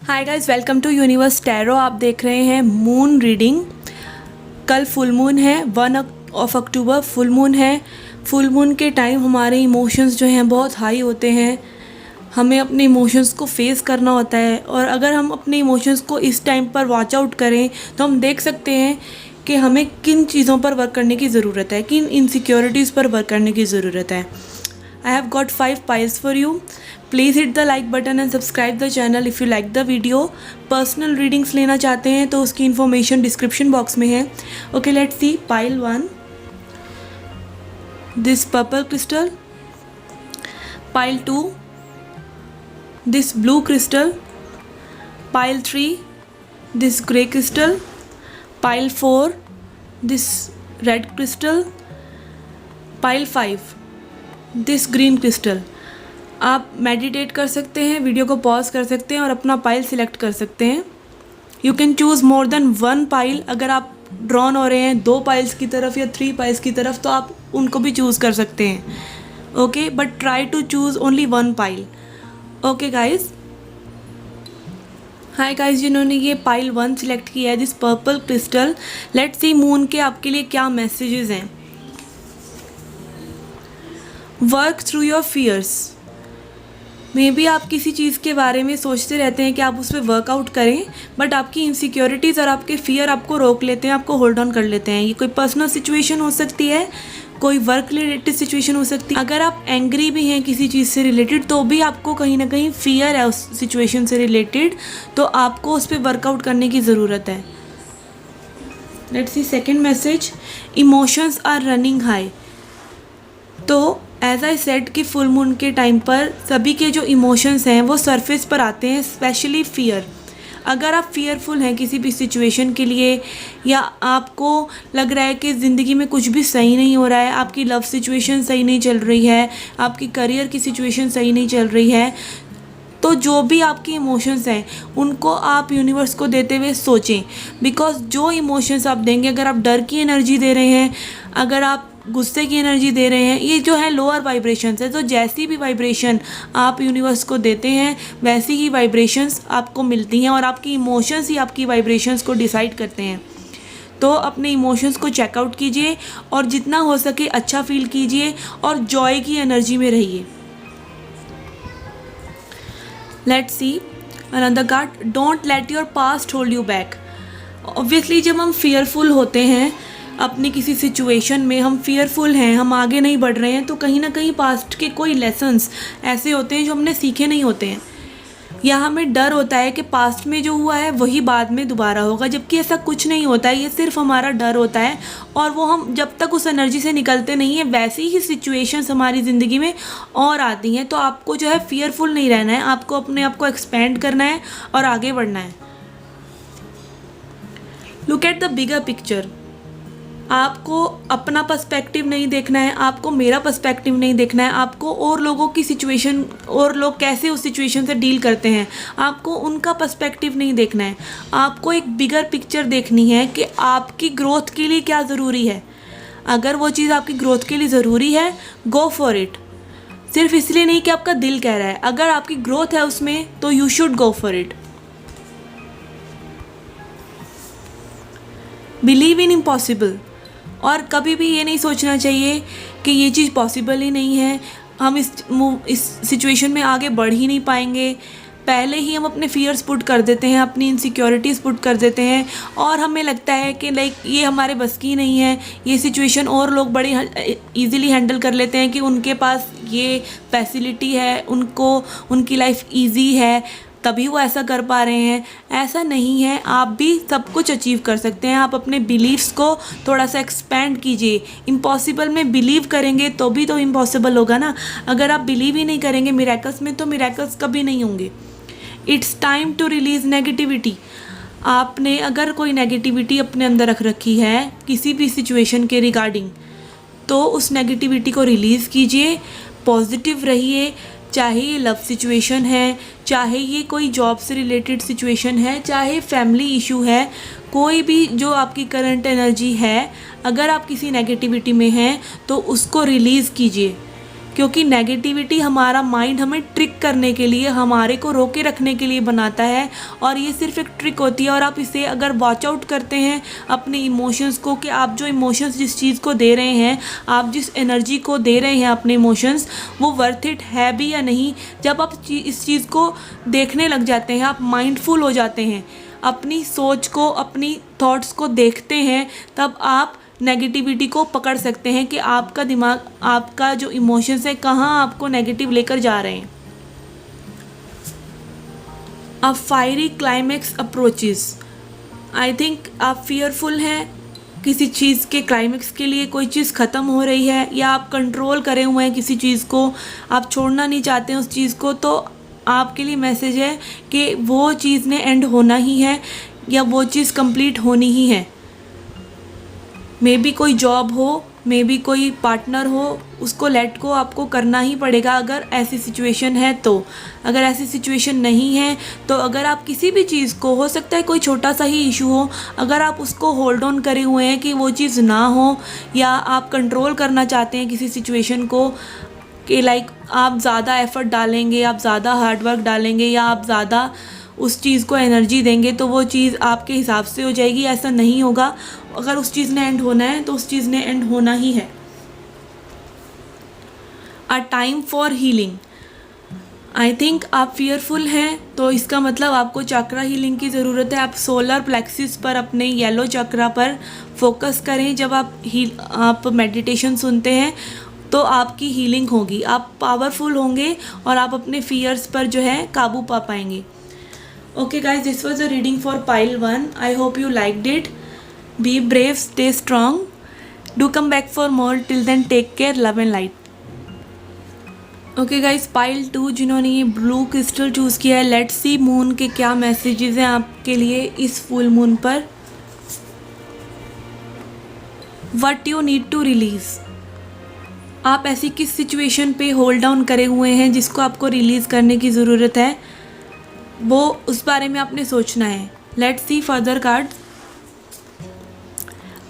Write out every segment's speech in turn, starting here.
Hi guys, welcome to Universe Tarot. आप देख रहे हैं मून रीडिंग। कल फुल मून है, 1 अक्टूबर फुल मून है। फुल मून के टाइम हमारे इमोशंस जो हैं बहुत हाई होते हैं। हमें अपने इमोशंस को फेस करना होता है, और अगर हम अपने इमोशंस को इस टाइम पर वॉच आउट करें तो हम देख सकते हैं कि हमें किन चीज़ों पर वर्क करने की ज़रूरत है, किन इनसिक्योरिटीज़ पर वर्क करने की ज़रूरत है। I have got 5 piles for you. Please hit the like button and subscribe the channel if you like the video. Personal readings लेना चाहते हैं तो उसकी information description box में है। Okay, let's see pile 1. This purple crystal. Pile 2. This blue crystal. Pile 3. This grey crystal. Pile 4. This red crystal. Pile 5. This green crystal. आप meditate कर सकते हैं, वीडियो को पॉज कर सकते हैं और अपना पाइल सिलेक्ट कर सकते हैं। You can choose more than 1 pile. अगर आप ड्रॉन हो रहे हैं 2 पाइल्स की तरफ या 3 पाइल्स की तरफ तो आप उनको भी चूज़ कर सकते हैं। Okay, but try to choose only 1 pile. Okay guys. Hi guys, जिन्होंने ये पाइल 1 सिलेक्ट किया है, this purple crystal, let's see moon के आपके लिए क्या मैसेजेस हैं। Work through your fears. Maybe आप किसी चीज़ के बारे में सोचते रहते हैं कि आप उस पर वर्कआउट करें, बट आपकी इनसिक्योरिटीज़ और आपके फियर आपको रोक लेते हैं, आपको होल्ड ऑन कर लेते हैं। ये कोई पर्सनल सिचुएशन हो सकती है, कोई वर्क रिलेटेड सिचुएशन हो सकती है। अगर आप एंग्री भी हैं किसी चीज़ से रिलेटेड तो भी आपको कहीं ना कहीं फियर है उस सिचुएशन से रिलेटेड, तो आपको उस पर वर्कआउट करने की ज़रूरत है। Let's see second message. Emotions are running high. तो एज आई सेड कि फुल मून के टाइम पर सभी के जो इमोशंस हैं वो सरफेस पर आते हैं, स्पेशली फियर। अगर आप फियरफुल हैं किसी भी सिचुएशन के लिए, या आपको लग रहा है कि ज़िंदगी में कुछ भी सही नहीं हो रहा है, आपकी लव सिचुएशन सही नहीं चल रही है, आपकी करियर की सिचुएशन सही नहीं चल रही है, तो जो भी आपके इमोशंस हैं उनको आप यूनिवर्स को देते हुए सोचें। बिकॉज जो इमोशंस आप देंगे, अगर आप डर की एनर्जी दे रहे हैं, अगर आप गुस्से की एनर्जी दे रहे हैं, ये जो है लोअर वाइब्रेशंस है। तो जैसी भी वाइब्रेशन आप यूनिवर्स को देते हैं वैसी ही वाइब्रेशंस आपको मिलती हैं, और आपकी इमोशंस ही आपकी वाइब्रेशंस को डिसाइड करते हैं। तो अपने इमोशंस को चेकआउट कीजिए और जितना हो सके अच्छा फील कीजिए और जॉय की एनर्जी में रहिए। Let's see another card. Don't let your past hold you back. Obviously जब हम फियरफुल होते हैं अपनी किसी सिचुएशन में, हम फियरफुल हैं, हम आगे नहीं बढ़ रहे हैं, तो कहीं ना कहीं पास्ट के कोई लेसन्स ऐसे होते हैं जो हमने सीखे नहीं होते हैं, या हमें डर होता है कि पास्ट में जो हुआ है वही बाद में दोबारा होगा, जबकि ऐसा कुछ नहीं होता है। ये सिर्फ हमारा डर होता है, और वो हम जब तक उस एनर्जी से निकलते नहीं हैं वैसी ही सिचुएशंस हमारी ज़िंदगी में और आती हैं। तो आपको जो है फियरफुल नहीं रहना है, आपको अपने आप को एक्सपेंड करना है और आगे बढ़ना है। Look at the bigger picture. आपको अपना पर्सपेक्टिव नहीं देखना है, आपको मेरा पर्सपेक्टिव नहीं देखना है, आपको और लोगों की सिचुएशन और लोग कैसे उस सिचुएशन से डील करते हैं, आपको उनका पर्सपेक्टिव नहीं देखना है। आपको एक बिगर पिक्चर देखनी है कि आपकी ग्रोथ के लिए क्या ज़रूरी है। अगर वो चीज़ आपकी ग्रोथ के लिए ज़रूरी है, गो फॉर इट। सिर्फ इसलिए नहीं कि आपका दिल कह रहा है, अगर आपकी ग्रोथ है उसमें तो you should go for it. Believe in impossible. और कभी भी ये नहीं सोचना चाहिए कि ये चीज़ पॉसिबल ही नहीं है, हम इस सिचुएशन में आगे बढ़ ही नहीं पाएंगे। पहले ही हम अपने फियर्स पुट कर देते हैं, अपनी इनसिक्योरिटीज़ पुट कर देते हैं, और हमें लगता है कि लाइक ये हमारे बस की नहीं है, ये सिचुएशन और लोग बड़ी ईज़िली हैंडल कर लेते हैं कि उनके पास ये फैसिलिटी है, उनको उनकी लाइफ ईजी है, तभी वो ऐसा कर पा रहे हैं। ऐसा नहीं है, आप भी सब कुछ अचीव कर सकते हैं। आप अपने बिलीव्स को थोड़ा सा एक्सपेंड कीजिए। इम्पॉसिबल में बिलीव करेंगे तो भी तो इम्पॉसिबल होगा ना। अगर आप बिलीव ही नहीं करेंगे मिरेकल्स में तो मिरेकल्स कभी नहीं होंगे। It's time to release negativity. आपने अगर कोई नेगेटिविटी अपने अंदर रख रखी है किसी भी सिचुएशन के रिगार्डिंग, तो उस नेगेटिविटी को रिलीज़ कीजिए, पॉजिटिव रहिए। चाहे ये लव सिचुएशन है, चाहे ये कोई जॉब से रिलेटेड सिचुएशन है, चाहे फैमिली इशू है, कोई भी जो आपकी करंट एनर्जी है, अगर आप किसी नेगेटिविटी में हैं तो उसको रिलीज़ कीजिए, क्योंकि नेगेटिविटी हमारा माइंड हमें ट्रिक करने के लिए, हमारे को रोके रखने के लिए बनाता है, और ये सिर्फ एक ट्रिक होती है। और आप इसे अगर वॉच आउट करते हैं अपने इमोशंस को, कि आप जो इमोशंस जिस चीज़ को दे रहे हैं, आप जिस एनर्जी को दे रहे हैं अपने इमोशंस, वो वर्थ इट है भी या नहीं। जब आप इस चीज़ को देखने लग जाते हैं, आप माइंडफुल हो जाते हैं, अपनी सोच को, अपनी थॉट्स को देखते हैं, तब आप नेगेटिविटी को पकड़ सकते हैं कि आपका दिमाग, आपका जो इमोशंस है, कहाँ आपको नेगेटिव लेकर जा रहे हैं। अब fiery climax approaches, I think आप फियरफुल हैं किसी चीज़ के क्लाइमैक्स के लिए, कोई चीज़ ख़त्म हो रही है या आप कंट्रोल करे हुए हैं किसी चीज़ को, आप छोड़ना नहीं चाहते हैं उस चीज़ को, तो आपके लिए मैसेज है कि वो चीज़ ने एंड होना ही है या वो चीज़ कंप्लीट होनी ही है। मे बी कोई जॉब हो, मे बी कोई पार्टनर हो, उसको लेट को आपको करना ही पड़ेगा अगर ऐसी सिचुएशन है तो। अगर ऐसी सिचुएशन नहीं है तो अगर आप किसी भी चीज़ को, हो सकता है कोई छोटा सा ही इशू हो, अगर आप उसको होल्ड ऑन करे हुए हैं कि वो चीज़ ना हो, या आप कंट्रोल करना चाहते हैं किसी सिचुएशन को, कि लाइक आप ज़्यादा एफ़र्ट डालेंगे, आप ज़्यादा हार्डवर्क डालेंगे, या आप ज़्यादा उस चीज़ को एनर्जी देंगे तो वो चीज़ आपके हिसाब से हो जाएगी, ऐसा नहीं होगा। अगर उस चीज़ ने एंड होना है तो उस चीज़ ने एंड होना ही है। A time for healing, I think आप फियरफुल हैं तो इसका मतलब आपको चक्रा हीलिंग की ज़रूरत है। आप सोलर प्लेक्सिस पर, अपने येलो चक्रा पर फोकस करें। जब आप मेडिटेशन सुनते हैं तो आपकी हीलिंग होगी, आप पावरफुल होंगे और आप अपने फियर्स पर जो है काबू पा पाएंगे। Okay guys, this was a reading for pile 1. I hope you liked it. Be brave, stay strong. Do come back for more. Till then, take care, love and light. Okay guys, pile 2 जिन्होंने ये blue crystal choose किया है, let's see moon के क्या messages हैं आपके लिए इस फुल मून पर। What you need to release. आप ऐसी किस सिचुएशन पे होल्ड डाउन करे हुए हैं जिसको आपको रिलीज़ करने की ज़रूरत है, वो उस बारे में आपने सोचना है। Let's C further card.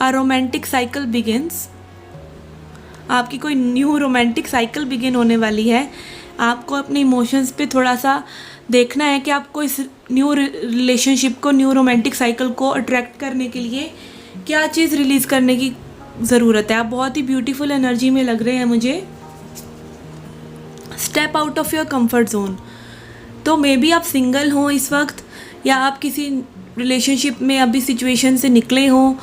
A romantic cycle begins, आपकी कोई न्यू रोमांटिक साइकिल बिगिन होने वाली है। आपको अपने इमोशंस पे थोड़ा सा देखना है कि आपको इस न्यू रिलेशनशिप को, न्यू रोमांटिक साइकिल को अट्रैक्ट करने के लिए क्या चीज़ रिलीज़ करने की ज़रूरत है। आप बहुत ही ब्यूटीफुल एनर्जी में लग रहे हैं मुझे। Step out of your comfort zone, तो मे बी आप सिंगल हों इस वक्त, या आप किसी रिलेशनशिप में अभी सिचुएशन से निकले हों,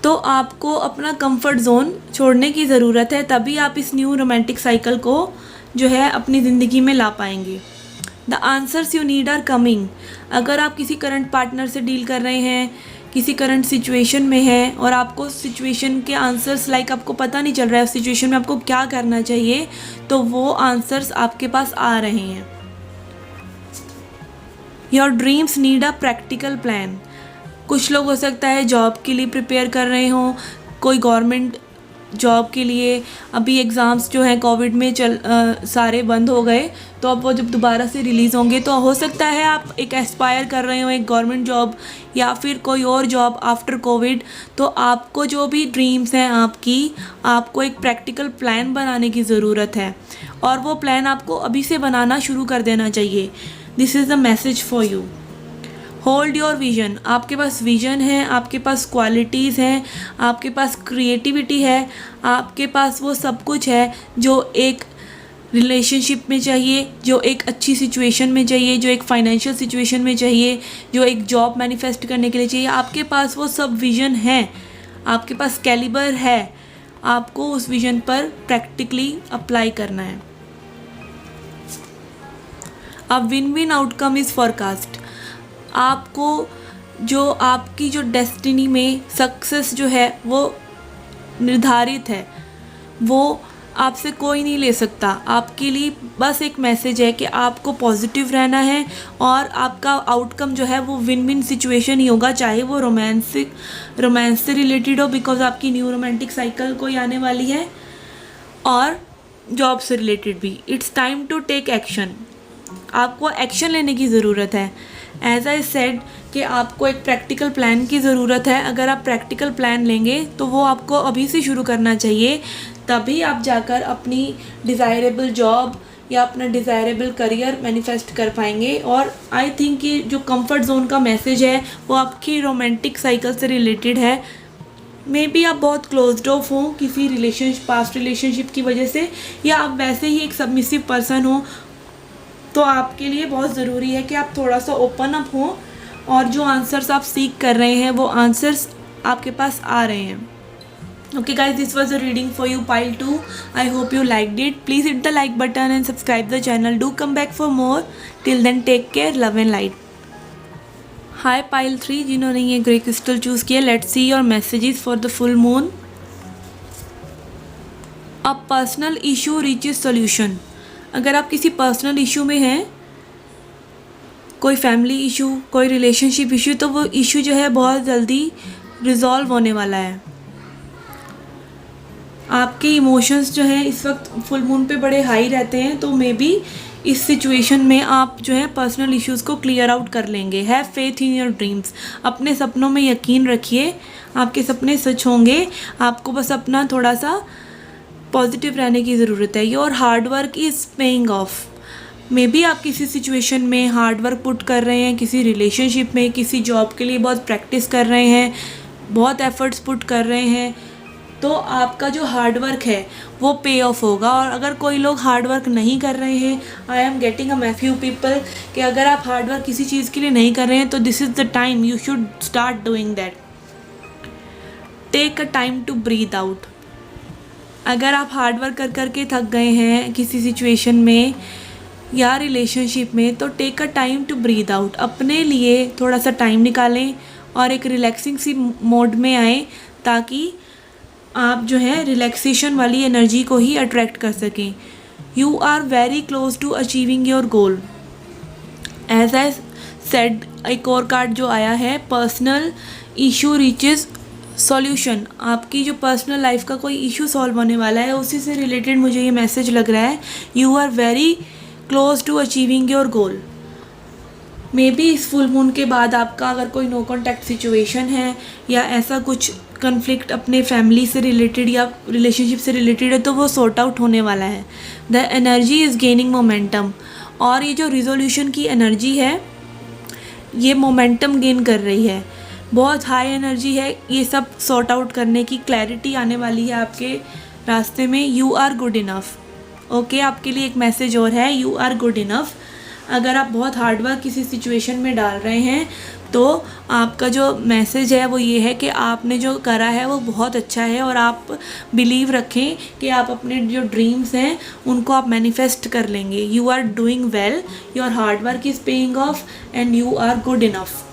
तो आपको अपना कंफर्ट जोन छोड़ने की ज़रूरत है, तभी आप इस न्यू रोमांटिक साइकिल को जो है अपनी ज़िंदगी में ला पाएंगे। The answers you need are coming. अगर आप किसी करंट पार्टनर से डील कर रहे हैं, किसी करंट सिचुएशन में हैं और आपको सिचुएशन के आंसर्स लाइक आपको पता नहीं चल रहा है उस सिचुएशन में आपको क्या करना चाहिए, तो वो आंसर्स आपके पास आ रहे हैं। Your dreams need a practical plan. कुछ लोग हो सकता है जॉब के लिए प्रिपेयर कर रहे हों, कोई गवर्नमेंट जॉब के लिए। अभी एग्ज़ाम्स जो हैं कोविड में सारे बंद हो गए, तो अब वो जब दोबारा से रिलीज़ होंगे तो हो सकता है आप एक एस्पायर कर रहे हो एक गवर्नमेंट जॉब या फिर कोई और जॉब आफ्टर कोविड। तो आपको जो भी ड्रीम्स हैं आपको एक प्रैक्टिकल प्लान बनाने की ज़रूरत है, और वो प्लान आपको अभी से बनाना शुरू कर देना चाहिए। This is the message for you. Hold your vision. आपके पास विजन है, आपके पास क्वालिटीज़ हैं, आपके पास क्रिएटिविटी है, आपके पास वो सब कुछ है जो एक रिलेशनशिप में चाहिए, जो एक अच्छी सिचुएशन में चाहिए, जो एक फाइनेंशियल सिचुएशन में चाहिए, जो एक जॉब मैनिफेस्ट करने के लिए चाहिए। आपके पास वो सब विजन है, आपके पास कैलिबर है, आपको उस विजन पर प्रैक्टिकली अप्लाई करना है। A win win outcome is forecast. आपको जो आपकी जो डेस्टिनी में सक्सेस जो है वो निर्धारित है, वो आपसे कोई नहीं ले सकता। आपके लिए बस एक मैसेज है कि आपको पॉजिटिव रहना है और आपका आउटकम जो है वो विन विन सिचुएशन ही होगा, चाहे वो रोमांस से रिलेटेड हो, बिकॉज आपकी न्यू रोमांटिक साइकिल कोई आने वाली है, और जॉब से रिलेटेड भी। It's time to take action. आपको एक्शन लेने की ज़रूरत है। एज आई सेड कि आपको एक प्रैक्टिकल प्लान की ज़रूरत है। अगर आप प्रैक्टिकल प्लान लेंगे तो वो आपको अभी से शुरू करना चाहिए, तभी आप जाकर अपनी डिज़ायरेबल जॉब या अपना डिज़ायरेबल करियर मैनिफेस्ट कर पाएंगे। और आई थिंक कि जो कंफर्ट जोन का मैसेज है वो आपकी रोमांटिक साइकिल से रिलेटेड है। मे बी आप बहुत क्लोज्ड ऑफ हो किसी पास्ट रिलेशनशिप की वजह से, या आप वैसे ही एक सबमिसिव पर्सन हो, तो आपके लिए बहुत ज़रूरी है कि आप थोड़ा सा ओपन अप हो और जो आंसर्स आप सीख कर रहे हैं वो आंसर्स आपके पास आ रहे हैं। Okay guys, this was a reading for you pile 2. I hope you liked it. Please hit the like button and subscribe the channel. Do come back for more. Till then take care, love and light. Hi pile 3, जिन्होंने ये grey crystal choose किया, let's see your messages for the full moon. A personal issue reaches solution. अगर आप किसी personal issue में हैं, कोई family issue, कोई रिलेशनशिप इशू, तो वो इशू जो है बहुत जल्दी रिजॉल्व होने वाला है। आपके इमोशंस जो हैं इस वक्त फुल मून पे बड़े हाई रहते हैं, तो मे बी इस सिचुएशन में आप जो है पर्सनल इश्यूज़ को क्लियर आउट कर लेंगे। Have faith in your dreams. अपने सपनों में यकीन रखिए, आपके सपने सच होंगे। आपको बस अपना थोड़ा सा पॉजिटिव रहने की ज़रूरत है। Your hard work is paying of. May be आप किसी सिचुएशन में हार्ड वर्क पुट कर रहे हैं, किसी रिलेशनशिप में, किसी जॉब के लिए बहुत प्रैक्टिस कर रहे हैं, बहुत एफर्ट्स पुट कर रहे हैं, तो आपका जो हार्ड वर्क है वो पे ऑफ होगा। और अगर कोई लोग हार्ड वर्क नहीं कर रहे हैं, I am getting a few people कि अगर आप हार्ड वर्क किसी चीज़ के लिए नहीं कर रहे हैं तो this is the time you should start doing that. Take a time to breathe out. अगर आप हार्ड वर्क कर करके थक गए हैं किसी सिचुएशन में या रिलेशनशिप में, तो take a time to breathe out. अपने लिए थोड़ा सा टाइम निकालें और एक रिलैक्सिंग सी मोड में आएँ, ताकि आप जो है रिलैक्सेशन वाली एनर्जी को ही अट्रैक्ट कर सकें। You are very close to achieving your goal. As I said, एक और कार्ड जो आया है, पर्सनल इशू रीचेस सॉल्यूशन। आपकी जो पर्सनल लाइफ का कोई इशू सॉल्व होने वाला है, उसी से रिलेटेड मुझे ये मैसेज लग रहा है। You are very close to achieving your goal. Maybe इस फुल मून के बाद आपका अगर कोई नो कॉन्टैक्ट सिचुएशन है या ऐसा कुछ कन्फ्लिक्ट अपने फैमिली से रिलेटेड या रिलेशनशिप से रिलेटेड है, तो वो सॉर्ट आउट होने वाला है। The energy is gaining momentum. और ये जो रिजोल्यूशन की एनर्जी है ये मोमेंटम गेन कर रही है, बहुत हाई एनर्जी है। ये सब सॉर्ट आउट करने की क्लैरिटी आने वाली है आपके रास्ते में। You are good enough. Okay, आपके लिए एक मैसेज और है, यू आर गुड इनफ। अगर आप बहुत हार्डवर्क किसी सिचुएशन में डाल रहे हैं, तो आपका जो मैसेज है वो ये है कि आपने जो करा है वो बहुत अच्छा है, और आप बिलीव रखें कि आप अपने जो ड्रीम्स हैं उनको आप मैनिफेस्ट कर लेंगे। You are doing well, your hard work is paying off and you are good enough.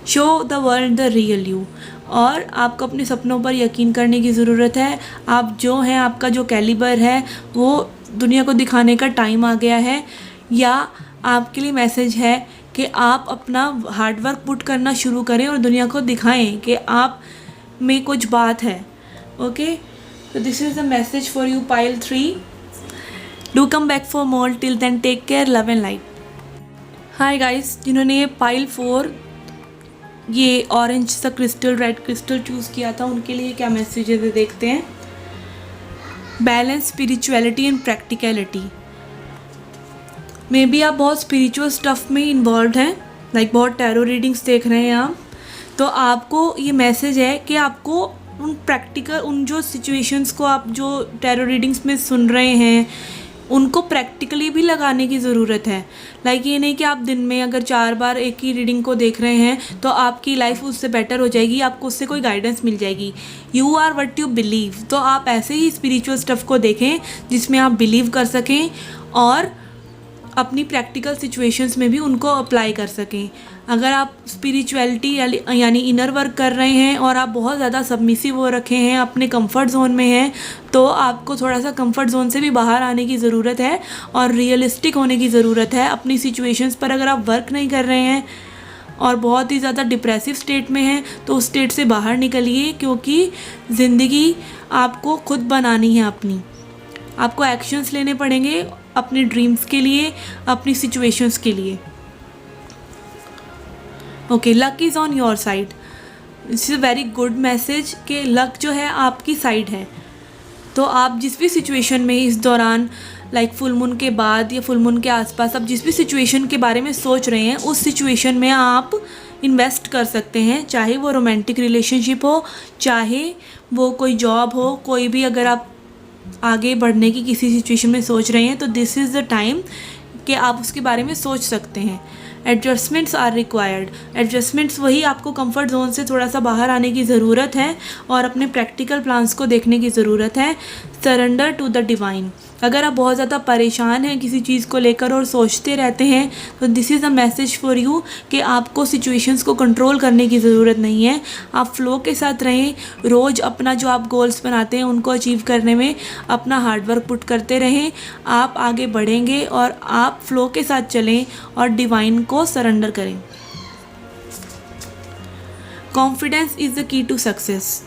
Show the world the real you. और आपको अपने सपनों पर यकीन करने की ज़रूरत है। आप जो हैं, आपका जो कैलिबर है वो दुनिया को दिखाने का टाइम आ गया है। या आपके लिए मैसेज है कि आप अपना हार्डवर्क पुट करना शुरू करें और दुनिया को दिखाएं कि आप में कुछ बात है। ओके, तो this is the message for you pile 3। Do come back for more. Till then take care, love and light. Hi guys, जिन्होंने ये पाइल 4 ये ऑरेंज सा क्रिस्टल, रेड क्रिस्टल चूज़ किया था, उनके लिए क्या मैसेज है देखते हैं। Balance spirituality and practicality. May be आप बहुत स्पिरिचुअल स्टफ़ में इन्वॉल्व हैं, लाइक बहुत टैरो रीडिंग्स देख रहे हैं आप, तो आपको ये मैसेज है कि आपको उन जो सिचुएशंस को आप जो टैरो रीडिंग्स में सुन रहे हैं उनको प्रैक्टिकली भी लगाने की ज़रूरत है। लाइक ये नहीं कि आप दिन में अगर 4 बार एक ही रीडिंग को देख रहे हैं तो आपकी लाइफ उससे बेटर हो जाएगी, आपको उससे कोई गाइडेंस मिल जाएगी। You are what you believe. तो आप ऐसे ही स्पिरिचुअल स्टफ़ को देखें जिसमें आप बिलीव कर सकें और अपनी प्रैक्टिकल सिचुएशंस में भी उनको अप्लाई कर सकें। अगर आप स्पिरिचुअलिटी यानी इनर वर्क कर रहे हैं और आप बहुत ज़्यादा सबमिसिव हो रखे हैं, अपने कंफर्ट जोन में हैं, तो आपको थोड़ा सा कंफर्ट जोन से भी बाहर आने की ज़रूरत है और रियलिस्टिक होने की ज़रूरत है अपनी सिचुएशंस पर। अगर आप वर्क नहीं कर रहे हैं और बहुत ही ज़्यादा डिप्रेसिव स्टेट में हैं, तो उस स्टेट से बाहर निकलिए, क्योंकि ज़िंदगी आपको खुद बनानी है अपनी। आपको एक्शंस लेने पड़ेंगे अपने ड्रीम्स के लिए, अपनी सिचुएशंस के लिए। Okay, luck is on your side. This is a very good message कि लक जो है आपकी साइड है। तो आप जिस भी सिचुएशन में इस दौरान, लाइक फुल मून के बाद या फुल मून के आसपास, आप जिस भी सिचुएशन के बारे में सोच रहे हैं उस सिचुएशन में आप इन्वेस्ट कर सकते हैं, चाहे वो रोमांटिक रिलेशनशिप हो, चाहे वो कोई जॉब हो, कोई भी। अगर आप आगे बढ़ने की किसी सिचुएशन में सोच रहे हैं तो दिस इज़ द टाइम कि आप उसके बारे में सोच सकते हैं। Adjustments are required. एडजस्टमेंट्स वही, आपको कंफर्ट जोन से थोड़ा सा बाहर आने की ज़रूरत है और अपने प्रैक्टिकल प्लान्स को देखने की ज़रूरत है। Surrender to the divine. अगर आप बहुत ज़्यादा परेशान हैं किसी चीज़ को लेकर और सोचते रहते हैं तो this is a message for you कि आपको सिचुएशंस को कंट्रोल करने की ज़रूरत नहीं है। आप फ्लो के साथ रहें, रोज़ अपना जो आप गोल्स बनाते हैं उनको अचीव करने में अपना हार्डवर्क पुट करते रहें। आप आगे बढ़ेंगे और आप फ्लो के साथ चलें और डिवाइन को सरेंडर करें। Confidence is the key to success.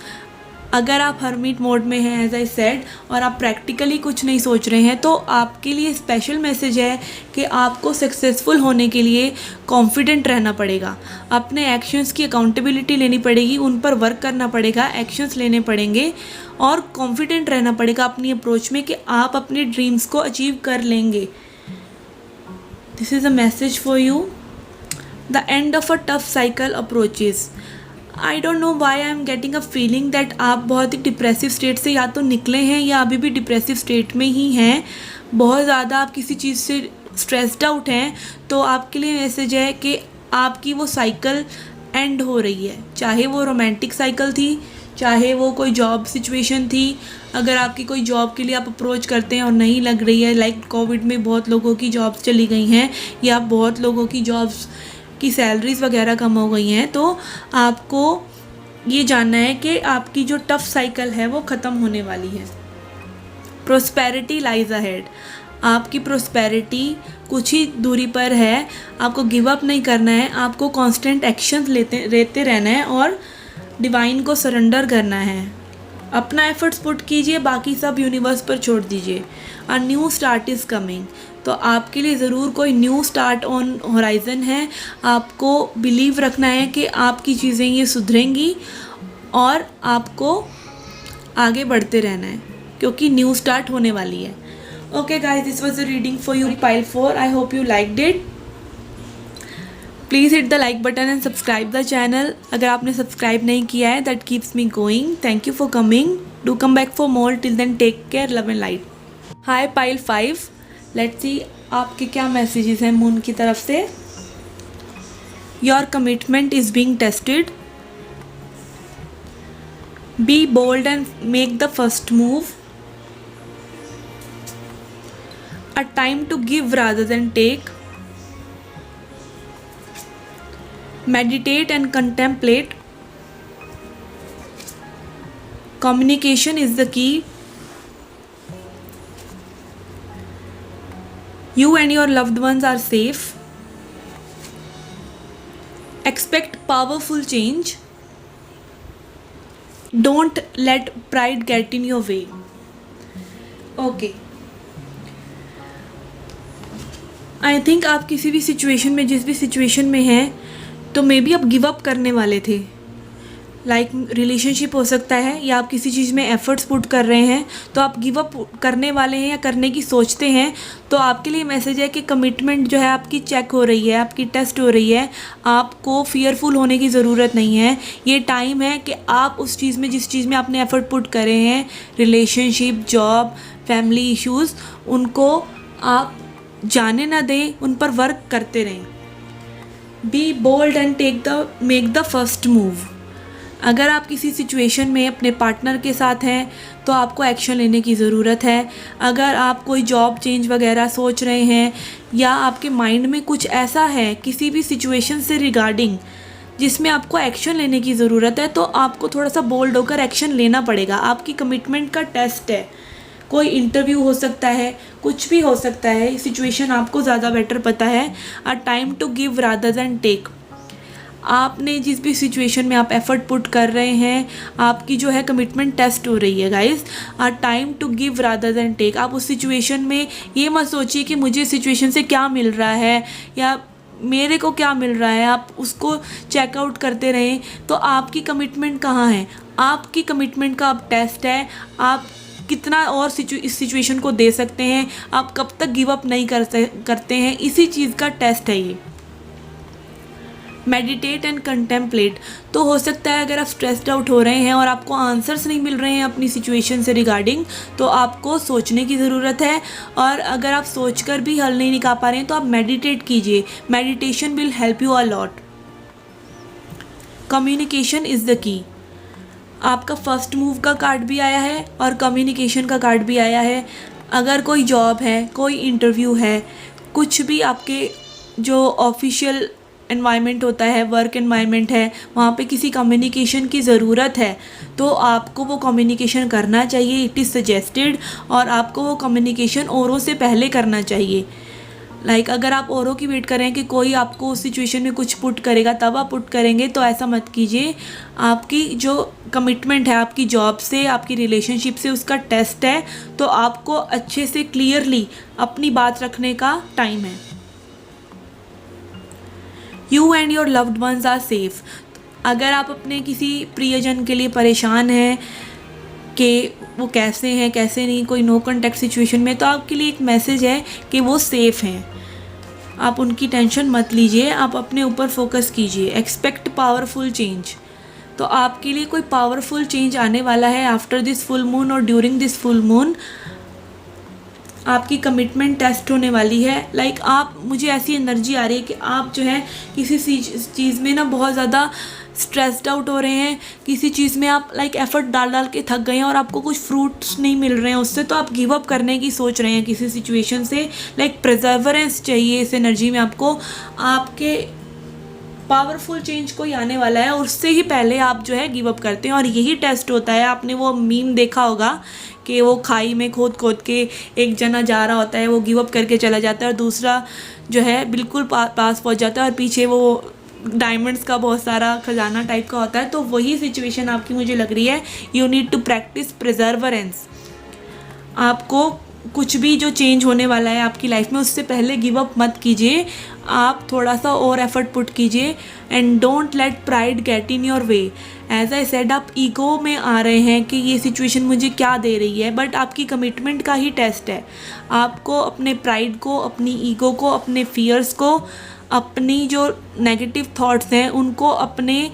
अगर आप हरमिट मोड में हैं एज आई सेड और आप प्रैक्टिकली कुछ नहीं सोच रहे हैं तो आपके लिए स्पेशल मैसेज है कि आपको सक्सेसफुल होने के लिए कॉन्फिडेंट रहना पड़ेगा, अपने एक्शंस की अकाउंटेबिलिटी लेनी पड़ेगी, उन पर वर्क करना पड़ेगा, एक्शंस लेने पड़ेंगे और कॉन्फिडेंट रहना पड़ेगा अपनी अप्रोच में कि आप अपने ड्रीम्स को अचीव कर लेंगे। This is a message for you. The end of a tough cycle approaches. I don't know why I am getting a feeling that आप बहुत ही डिप्रेसिव स्टेट से या तो निकले हैं या अभी भी डिप्रेसिव स्टेट में ही हैं। बहुत ज़्यादा आप किसी चीज़ से स्ट्रेस्ड आउट हैं, तो आपके लिए मैसेज है कि आपकी वो साइकिल एंड हो रही है, चाहे वो रोमांटिक साइकिल थी, चाहे वो कोई जॉब सिचुएशन थी। अगर आपकी कोई जॉब के लिए आप अप्रोच करते हैं और नहीं लग रही है, लाइक कोविड में बहुत लोगों की जॉब्स चली गई हैं या बहुत लोगों की जॉब्स की सैलरीज़ वगैरह कम हो गई हैं, तो आपको ये जानना है कि आपकी जो टफ साइकिल है वो ख़त्म होने वाली है। Prosperity lies ahead. आपकी प्रोस्पेरिटी कुछ ही दूरी पर है, आपको गिव अप नहीं करना है, आपको कांस्टेंट एक्शन लेते रहना है और डिवाइन को सरेंडर करना है। अपना एफर्ट्स पुट कीजिए, बाकी सब यूनिवर्स पर छोड़ दीजिए। A new start is coming. तो आपके लिए ज़रूर कोई न्यू स्टार्ट ऑन होराइज़न है। आपको बिलीव रखना है कि आपकी चीज़ें ये सुधरेंगी और आपको आगे बढ़ते रहना है क्योंकि न्यू स्टार्ट होने वाली है। Okay guys, this was the reading for you pile 4। I hope you liked it. Please hit the like button and subscribe the channel. अगर आपने सब्सक्राइब नहीं किया है, that keeps me going. Thank you for coming. Do come back for more. Till then take care, love and light. Hi pile 5, let's see आपके क्या messages हैं moon की तरफ से। Your commitment is being tested. Be bold and make the first move. A time to give rather than take. Meditate and contemplate. Communication is the key. You and your loved ones are safe. Expect powerful change. Don't let pride get in your way. Okay. I think आप किसी भी situation में, जिस भी situation में हैं, तो may be आप गिव अप करने वाले थे। लाइक रिलेशनशिप हो सकता है या आप किसी चीज़ में एफर्ट्स पुट कर रहे हैं तो आप गिव अप करने वाले हैं या करने की सोचते हैं। तो आपके लिए मैसेज है कि कमिटमेंट जो है आपकी चेक हो रही है, आपकी टेस्ट हो रही है। आपको फियरफुल होने की ज़रूरत नहीं है। ये टाइम है कि आप उस चीज़ में, जिस चीज़ में आपने एफर्ट पुट करे हैं, रिलेशनशिप, जॉब, फैमिली इश्यूज़, उनको आप जाने ना दें, उन पर वर्क करते रहें। Be bold and make the first move. अगर आप किसी सिचुएशन में अपने पार्टनर के साथ हैं तो आपको एक्शन लेने की ज़रूरत है। अगर आप कोई जॉब चेंज वगैरह सोच रहे हैं या आपके माइंड में कुछ ऐसा है किसी भी सिचुएशन से रिगार्डिंग जिसमें आपको एक्शन लेने की ज़रूरत है, तो आपको थोड़ा सा बोल्ड होकर एक्शन लेना पड़ेगा। आपकी कमिटमेंट का टेस्ट है। कोई इंटरव्यू हो सकता है, कुछ भी हो सकता है, सिचुएशन आपको ज़्यादा बेटर पता है। A time to give rather than take. आपने जिस भी सिचुएशन में आप एफर्ट पुट कर रहे हैं, आपकी जो है कमिटमेंट टेस्ट हो रही है guys. A time to give rather than take. आप उस सिचुएशन में ये मत सोचिए कि मुझे सिचुएशन से क्या मिल रहा है या मेरे को क्या मिल रहा है, आप उसको चेकआउट करते रहें, तो आपकी कमिटमेंट कहाँ है? आपकी कमिटमेंट का अब टेस्ट है, आप कितना और इस सिचुएशन को दे सकते हैं, आप कब तक गिव अप नहीं करते हैं, इसी चीज़ का टेस्ट है ये। Meditate and contemplate. तो हो सकता है अगर आप स्ट्रेस्ड आउट हो रहे हैं और आपको आंसर्स नहीं मिल रहे हैं अपनी सिचुएशन से रिगार्डिंग, तो आपको सोचने की ज़रूरत है। और अगर आप सोचकर भी हल नहीं निकाल पा रहे हैं तो आप मेडिटेट कीजिए। Meditation will help you a lot. Communication is the की। आपका फर्स्ट मूव का कार्ड भी आया है और कम्युनिकेशन का कार्ड भी आया है। अगर कोई जॉब है, कोई इंटरव्यू है, कुछ भी आपके जो ऑफिशियल एनवायरनमेंट होता है, वर्क एनवायरनमेंट है, वहाँ पे किसी कम्युनिकेशन की ज़रूरत है, तो आपको वो कम्युनिकेशन करना चाहिए। It is suggested. और आपको वो कम्युनिकेशन औरों से पहले करना चाहिए। अगर आप औरों की वेट करें कि कोई आपको उस सिचुएशन में कुछ पुट करेगा तब आप पुट करेंगे, तो ऐसा मत कीजिए। आपकी जो कमिटमेंट है आपकी जॉब से, आपकी रिलेशनशिप से, उसका टेस्ट है, तो आपको अच्छे से क्लियरली अपनी बात रखने का टाइम है। You and your loved ones are safe. अगर आप अपने किसी प्रियजन के लिए परेशान हैं कि वो कैसे हैं कैसे नहीं, कोई नो कॉन्टैक्ट सिचुएशन में, तो आपके लिए एक मैसेज है कि वो सेफ़ हैं। आप उनकी टेंशन मत लीजिए, आप अपने ऊपर फोकस कीजिए। Expect powerful change. तो आपके लिए कोई पावरफुल चेंज आने वाला है आफ्टर दिस फुल मून और ड्यूरिंग दिस फुल मून। आपकी कमिटमेंट टेस्ट होने वाली है। आप, मुझे ऐसी एनर्जी आ रही है कि आप जो है किसी चीज़ में ना बहुत ज़्यादा स्ट्रेस्ड आउट हो रहे हैं, किसी चीज़ में आप एफर्ट डाल के थक गए हैं और आपको कुछ फ्रूट्स नहीं मिल रहे हैं उससे, तो आप गिव अप करने की सोच रहे हैं किसी सिचुएशन से। प्रिजर्वरेंस चाहिए इस एनर्जी में आपको। आपके पावरफुल चेंज कोई आने वाला है, उससे ही पहले आप जो है गिव अप करते हैं। और यही टेस्ट होता है। आपने वो मीम देखा होगा कि वो खाई में खोद के एक जना जा रहा होता है, वो गिव अप करके चला जाता है और दूसरा जो है बिल्कुल पास पहुंच जाता है और पीछे वो डायमंड्स का बहुत सारा खजाना टाइप का होता है। तो वही सिचुएशन आपकी मुझे लग रही है। You need to practise perseverance. आपको कुछ भी जो चेंज होने वाला है आपकी लाइफ में, उससे पहले गिव अप मत कीजिए। आप थोड़ा सा और एफर्ट पुट कीजिए। And don't let pride get in your way. As I said, आप ईगो में आ रहे हैं कि ये सिचुएशन मुझे क्या दे रही है, बट आपकी कमिटमेंट का ही टेस्ट है। आपको अपने प्राइड को, अपनी ईगो को, अपने फियर्स को, अपनी जो नेगेटिव थॉट्स हैं उनको अपने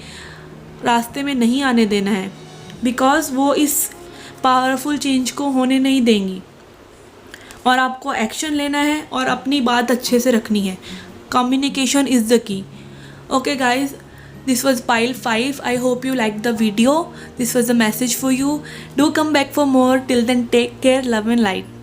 रास्ते में नहीं आने देना है, बिकॉज़ वो इस पावरफुल चेंज को होने नहीं देंगी। और आपको एक्शन लेना है और अपनी बात अच्छे से रखनी है। कम्युनिकेशन इज़ द की। Okay guys, this was pile 5. I hope you liked the video. This was a message for you. Do come back for more. Till then, take care, love and light.